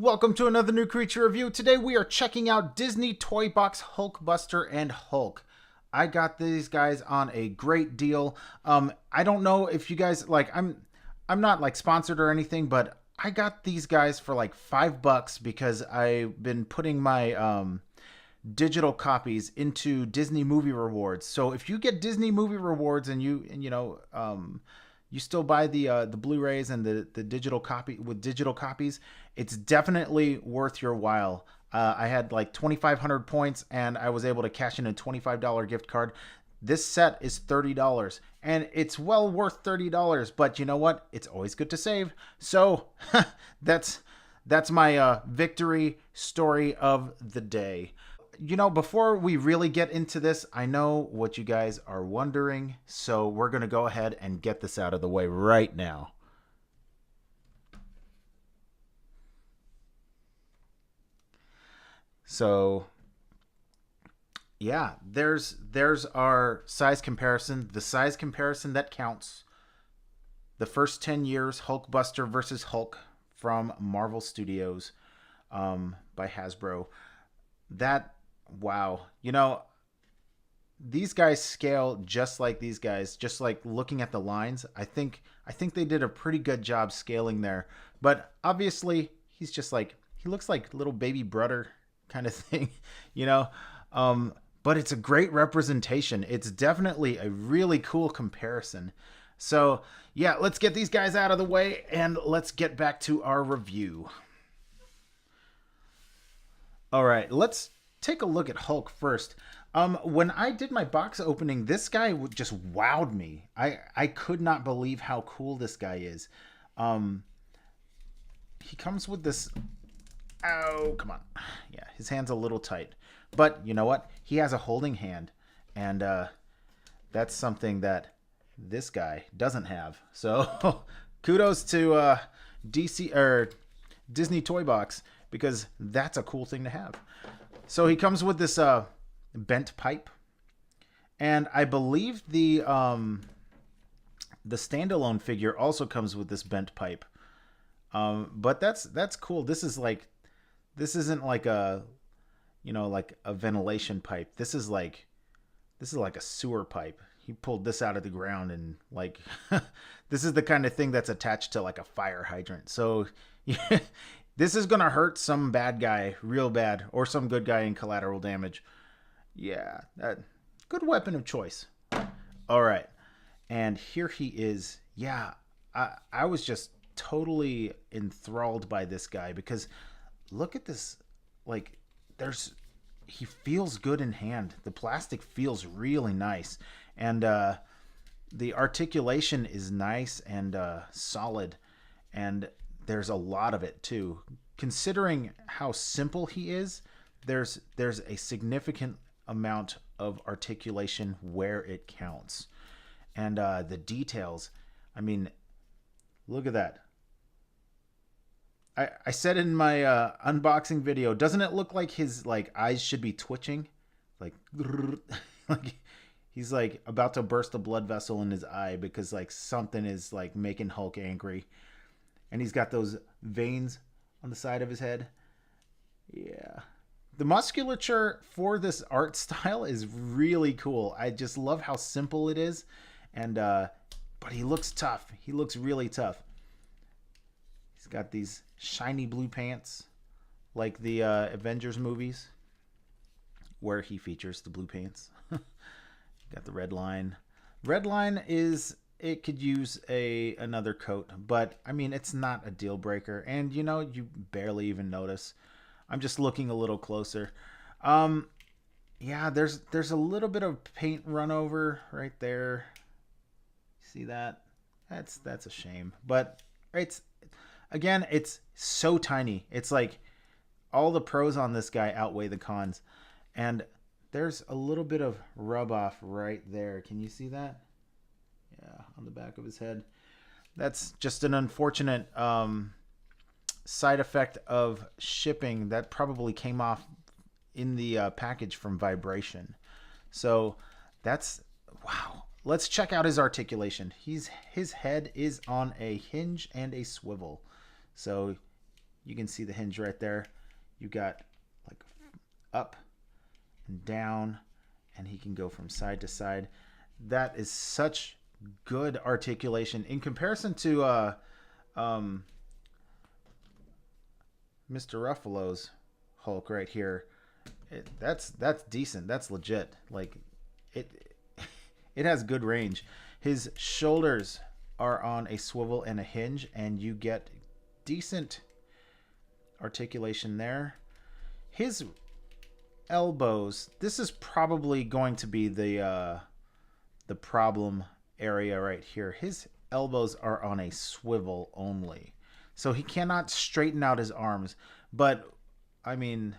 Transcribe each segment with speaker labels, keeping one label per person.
Speaker 1: Welcome to another new creature review. Today we are checking out Disney Toybox Hulkbuster and Hulk. I got these guys on a great deal. I don't know if you guys I'm not like sponsored or anything, but I got these guys for like $5 because I've been putting my digital copies into Disney Movie Rewards. So if you get Disney Movie Rewards and you still buy the Blu-rays and the digital copy with digital copies, it's definitely worth your while. I had like 2,500 points and I was able to cash in a $25 gift card. This set is $30 and it's well worth $30, but you know what? It's always good to save. So that's my victory story of the day. Before we really get into this, I know what you guys are wondering, so we're going to go ahead and get this out of the way right now. So, yeah, there's our size comparison, the size comparison that counts. The first 10 years, Hulkbuster versus Hulk from Marvel Studios by Hasbro. Wow. These guys scale just like these guys, just like looking at the lines. I think they did a pretty good job scaling there. But obviously, he's just like, he looks like little baby brother kind of thing, you know? But it's a great representation. It's definitely a really cool comparison. So, yeah, let's get these guys out of the way and let's get back to our review. All right, let's take a look at Hulk first. When I did my box opening, this guy just wowed me. I could not believe how cool this guy is. He comes with this. Oh, come on. Yeah, his hand's a little tight. But you know what? He has a holding hand. And that's something that this guy doesn't have. So kudos to Disney Toy Box, because that's a cool thing to have. So he comes with this bent pipe. And I believe the standalone figure also comes with this bent pipe. But that's cool. This isn't like a ventilation pipe. This is like a sewer pipe. He pulled this out of the ground and this is the kind of thing that's attached to like a fire hydrant. So this is gonna hurt some bad guy real bad, or some good guy in collateral damage. Yeah, good weapon of choice. All right, and here he is. Yeah, I was just totally enthralled by this guy because look at this. He feels good in hand. The plastic feels really nice, and the articulation is nice and solid, and there's a lot of it too. Considering how simple he is, there's a significant amount of articulation where it counts, and the details. I mean, look at that. I said in my unboxing video, doesn't it look like his eyes should be twitching, like like he's like about to burst a blood vessel in his eye because something is making Hulk angry, and he's got those veins on the side of his head. Yeah, the musculature for this art style is really cool. I just love how simple it is, and but he looks tough. He looks really tough. He's got these shiny blue pants, like the Avengers movies, where he features the blue pants. Got the red line. Red line it could use another coat, but I mean it's not a deal breaker, and you barely even notice. I'm just looking a little closer. Yeah, there's a little bit of paint run over right there. See that? That's a shame, but it's so tiny. It's like all the pros on this guy outweigh the cons. And there's a little bit of rub off right there. Can you see that? Yeah, on the back of his head. That's just an unfortunate side effect of shipping that probably came off in the package from vibration. So that's, wow. Let's check out his articulation. His head is on a hinge and a swivel. So You can see the hinge right there. You got like up and down, and he can go from side to side. That is such good articulation in comparison to Mr. Ruffalo's Hulk right here. That's decent. That's legit. Like it it has good range. His shoulders are on a swivel and a hinge, and you get decent articulation there. His elbows, this is probably going to be the problem area right here. His elbows are on a swivel only, so he cannot straighten out his arms. But I mean,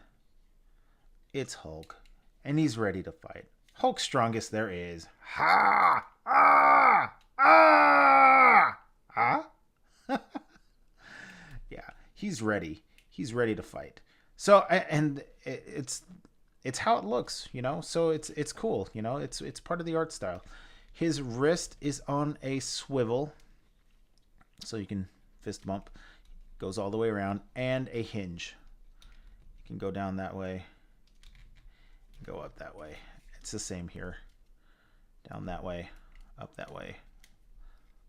Speaker 1: it's Hulk, and he's ready to fight. Hulk's strongest there is. Ha! Ah! Ah! Ah! Yeah, he's ready. He's ready to fight. So, and it's how it looks, you know. So it's cool, you know. It's part of the art style. His wrist is on a swivel, so you can fist bump. Goes all the way around, and a hinge. You can go down that way, go up that way. It's the same here. Down that way, up that way.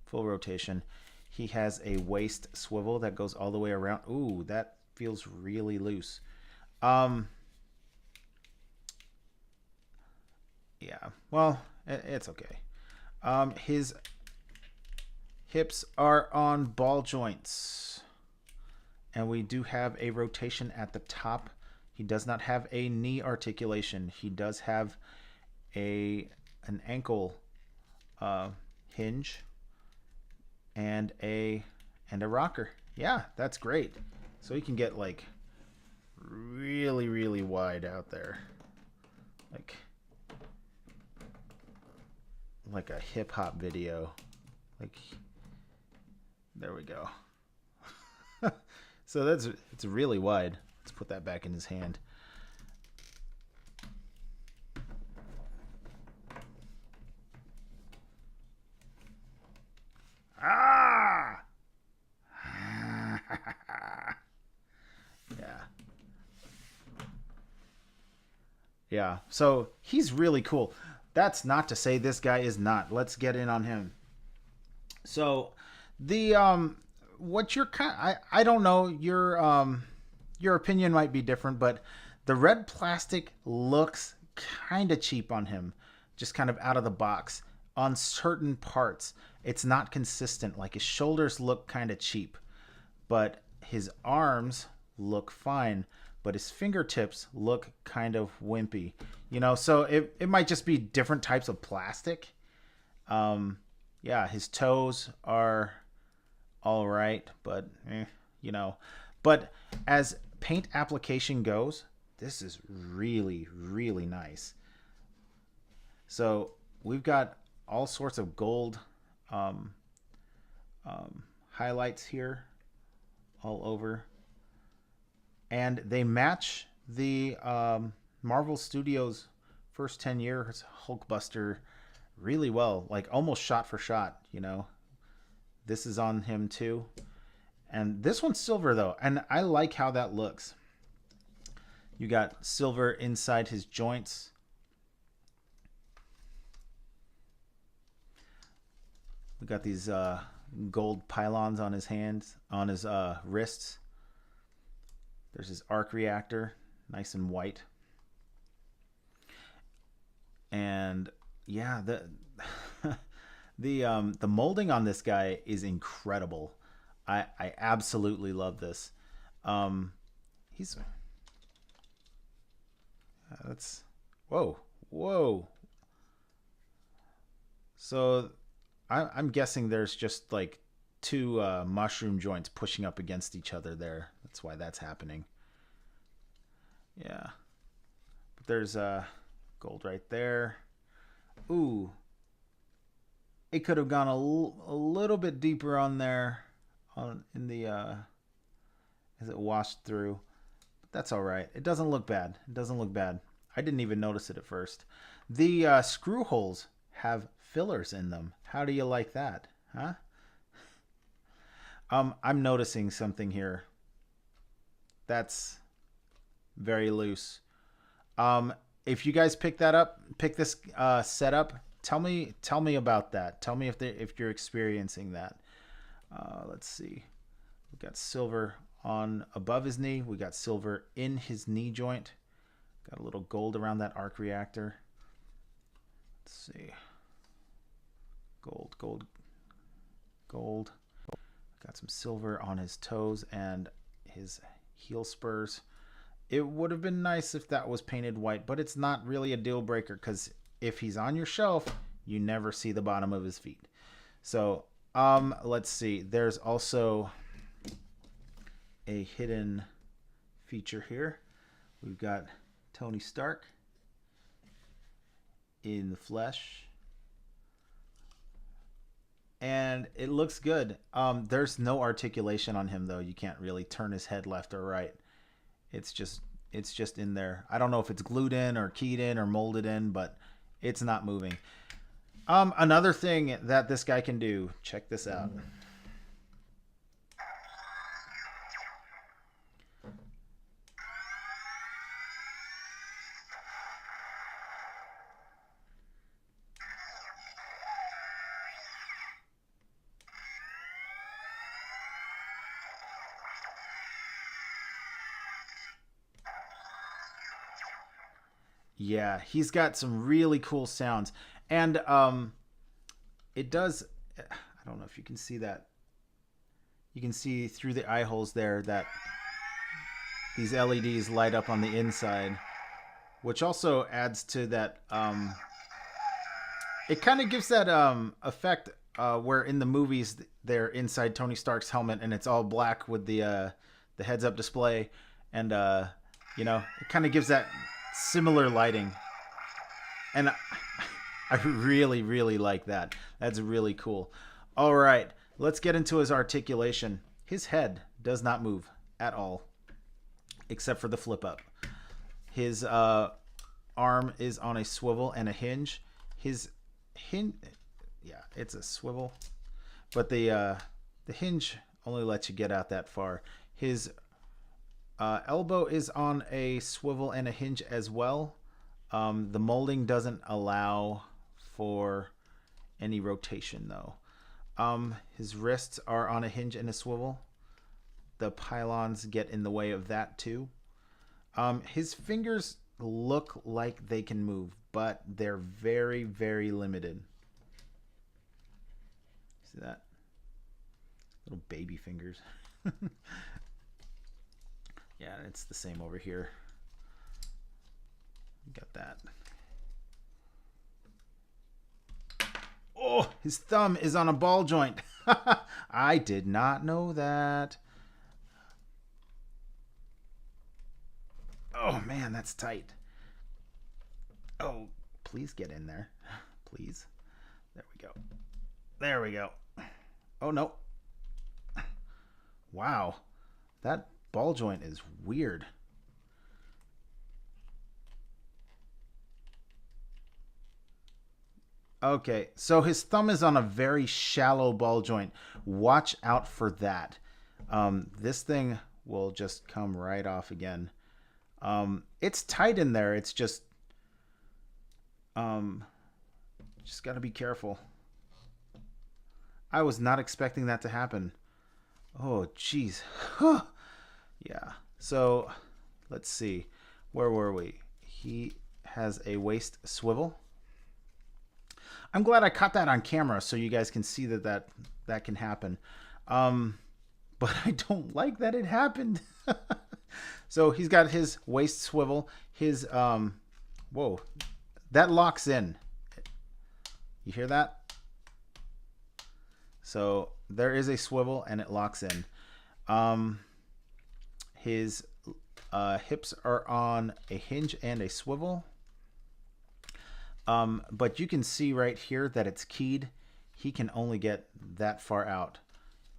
Speaker 1: Full rotation. He has a waist swivel that goes all the way around. Ooh, that feels really loose. Yeah, well, it's okay. His hips are on ball joints, and we do have a rotation at the top. He does not have a knee articulation. He does have an ankle hinge and a rocker. Yeah, that's great. So he can get like really wide out there, like a hip hop video. Like, there we go. So it's really wide. Let's put that back in his hand. Ah! Yeah. Yeah. So he's really cool. That's not to say this guy is not. Let's get in on him. So the what you're I don't know, your opinion might be different, but the red plastic looks kind of cheap on him, just kind of out of the box on certain parts. It's not consistent. Like, his shoulders look kind of cheap, but his arms look fine, but his fingertips look kind of wimpy, you know. So it might just be different types of plastic. Yeah, his toes are all right, but you know. But as paint application goes, this is really nice. So we've got all sorts of gold highlights here all over, and they match the Marvel Studios first 10 years Hulkbuster really well, like almost shot for shot, you know. This is on him too, and this one's silver though, and I like how that looks. You got silver inside his joints. We got these gold pylons on his hands, on his wrists. There's his arc reactor, nice and white. And yeah, the molding on this guy is incredible. I absolutely love this. He's that's whoa. So I'm guessing there's just like two mushroom joints pushing up against each other there. That's why that's happening. Yeah, but there's gold right there. Ooh, it could have gone a little bit deeper on there, in the as it washed through. But that's all right. It doesn't look bad. It doesn't look bad. I didn't even notice it at first. The screw holes have fillers in them. How do you like that, huh? I'm noticing something here. That's very loose. If you guys pick that up, pick this setup, tell me about that. Tell me if you're experiencing that. Let's see. We got silver on above his knee. We got silver in his knee joint. Got a little gold around that arc reactor. Let's see. Gold, gold, gold. Got some silver on his toes and his heel spurs. It would have been nice if that was painted white, but it's not really a deal breaker because if he's on your shelf, you never see the bottom of his feet. So, let's see. There's also a hidden feature here. We've got Tony Stark in the flesh. And it looks good. There's no articulation on him though. You can't really turn his head left or right. It's just in there. I don't know if it's glued in or keyed in or molded in, but it's not moving. Another thing that this guy can do, check this out. Yeah, he's got some really cool sounds. And it does, I don't know if you can see that. You can see through the eye holes there that these LEDs light up on the inside, which also adds to that. It kind of gives that effect where in the movies they're inside Tony Stark's helmet and it's all black with the heads-up display, and you know, it kind of gives that similar lighting, and I really, really like that. That's really cool. All right, let's get into his articulation. His head does not move at all, except for the flip up. His arm is on a swivel and a hinge. His hinge, yeah, it's a swivel, but the hinge only lets you get out that far. His elbow is on a swivel and a hinge as well. The molding doesn't allow for any rotation though. His wrists are on a hinge and a swivel. The pylons get in the way of that too. His fingers look like they can move, but they're very, very limited. See that? Little baby fingers. Yeah, it's the same over here. Got that. Oh, his thumb is on a ball joint. I did not know that. Oh man, that's tight. Oh, please get in there. Please. There we go. There we go. Oh no. Wow. That ball joint is weird. Okay, so his thumb is on a very shallow ball joint. Watch out for that. This thing will just come right off again. It's tight in there. It's just got to be careful. I was not expecting that to happen. Oh, jeez. Yeah. So, let's see. Where were we? He has a waist swivel. I'm glad I caught that on camera so you guys can see that can happen. But I don't like that it happened. So he's got his waist swivel. His, whoa, that locks in. You hear that? So there is a swivel and it locks in. His hips are on a hinge and a swivel. But you can see right here that it's keyed. He can only get that far out.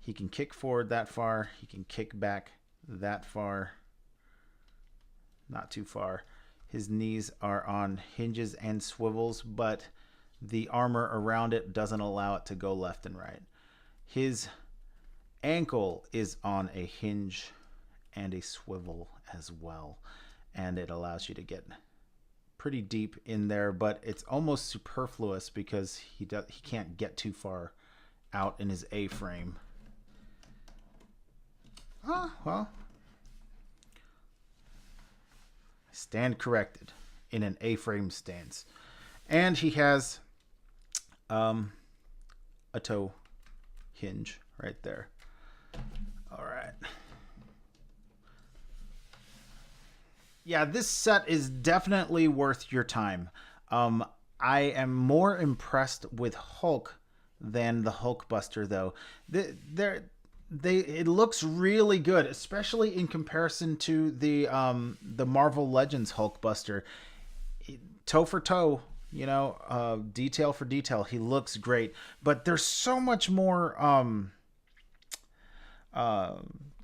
Speaker 1: He can kick forward that far. He can kick back that far. Not too far. His knees are on hinges and swivels, but the armor around it doesn't allow it to go left and right. His ankle is on a hinge and a swivel as well. And it allows you to get pretty deep in there, but it's almost superfluous because he can't get too far out in his A-frame. Oh, well. I stand corrected in an A-frame stance. And he has a toe hinge right there. All right. Yeah, this set is definitely worth your time. I am more impressed with Hulk than the Hulkbuster, though. It looks really good, especially in comparison to the Marvel Legends Hulkbuster. Toe for toe, you know, detail for detail, he looks great. But there's so much more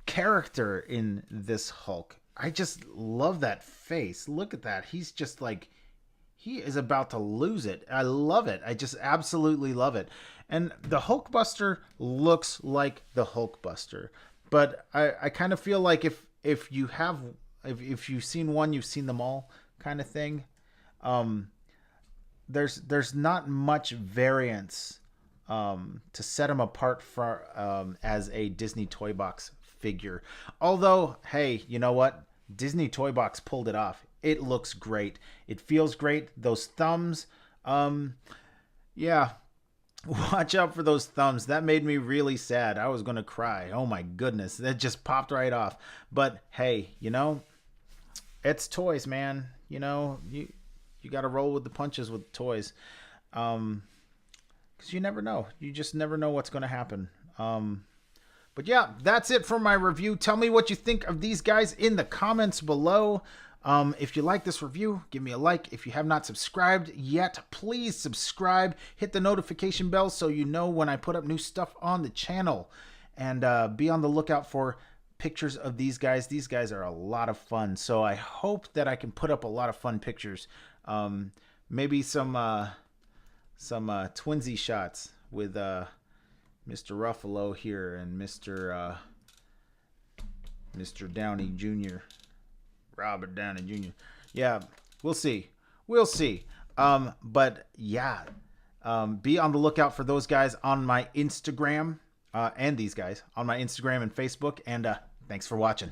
Speaker 1: character in this Hulk. I just love that face. Look at that. He's just like, he is about to lose it. I love it. I just absolutely love it. And the Hulkbuster looks like the Hulkbuster. But I kind of feel like if you've seen one, you've seen them all kind of thing. There's not much variance to set them apart for as a Disney Toybox figure. Although, hey, you know what? Disney Toybox pulled it off. It looks great. It feels great. Those thumbs, yeah. Watch out for those thumbs. That made me really sad. I was going to cry. Oh my goodness. That just popped right off. But hey, you know, it's toys, man. You know, you got to roll with the punches with toys. Because you never know. You just never know what's going to happen. But yeah, that's it for my review. Tell me what you think of these guys in the comments below. If you like this review, give me a like. If you have not subscribed yet, please subscribe. Hit the notification bell so you know when I put up new stuff on the channel. And be on the lookout for pictures of these guys. These guys are a lot of fun. So I hope that I can put up a lot of fun pictures. Maybe some twinsy shots with Mr. Ruffalo here and Mr. Downey Jr. Robert Downey Jr. Yeah, we'll see. We'll see. But yeah, be on the lookout for those guys on my Instagram and these guys on my Instagram and Facebook. And thanks for watching.